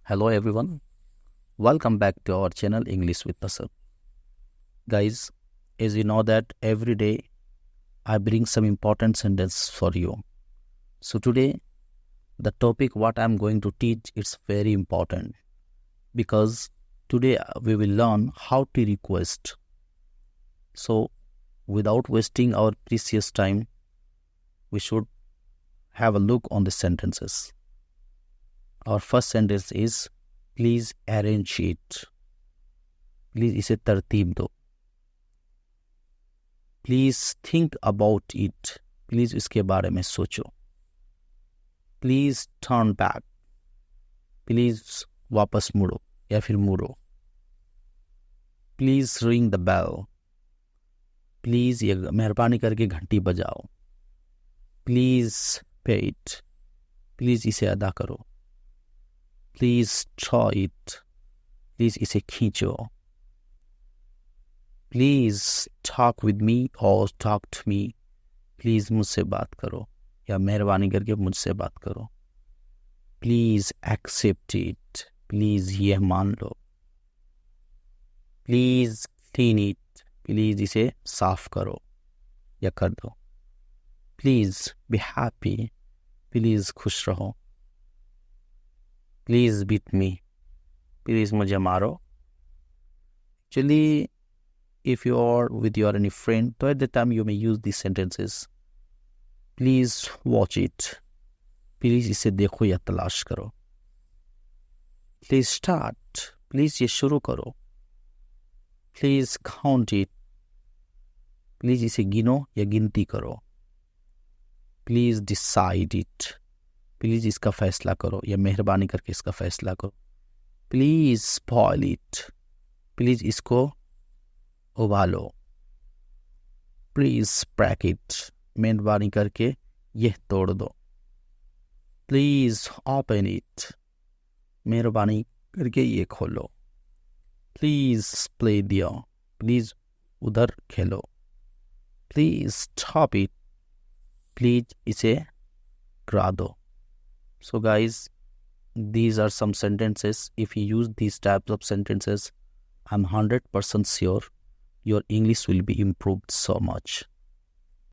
Hello everyone, welcome back to our channel English with Nasar. Guys, as you know that every day I bring some important sentence for you. So today the topic what I'm going to teach is very important because today we will learn how to request. So without wasting our precious time, we should have a look on the sentences. Our first sentence is please arrange it. Please इसे तरतीब दो. Please think about it. Please इसके बारे में सोचो. Please turn back. Please वापस मुड़ो या फिर मुड़ो. Please ring the bell. Please ये मेहरबानी करके घंटी बजाओ. Please pay it. प्लीज इसे अदा करो. Please draw it. प्लीज इसे खींचो. प्लीज टॉक विद मी और टॉक टू मी. प्लीज मुझसे बात करो या मेहरबानी करके मुझसे बात करो. Please accept it. प्लीज ये मान लो. Please clean it. प्लीज इसे साफ करो या कर दो. Please be happy. प्लीज खुश रहो. Please beat me. प्लीज मुझे मारो. Actually, if you are with your any friend, so at the time you may use these sentences. Please watch it. Please इसे देखो या तलाश करो. Please start. Please ये शुरू करो. Please count it. Please इसे गिनो या गिनती करो. Please decide it. Please इसका फैसला करो या मेहरबानी करके इसका फैसला करो. Please spoil it. Please इसको उबालो. Please break it. मेहरबानी करके यह तोड़ दो. Please open it. मेहरबानी करके ये खोलो. प्लीज प्ले दियो. प्लीज उधर खेलो. Please stop it. प्लीज इसे गिरा दो. So guys, these are some sentences. If you use these types of sentences, I'm 100% sure your English will be improved so much.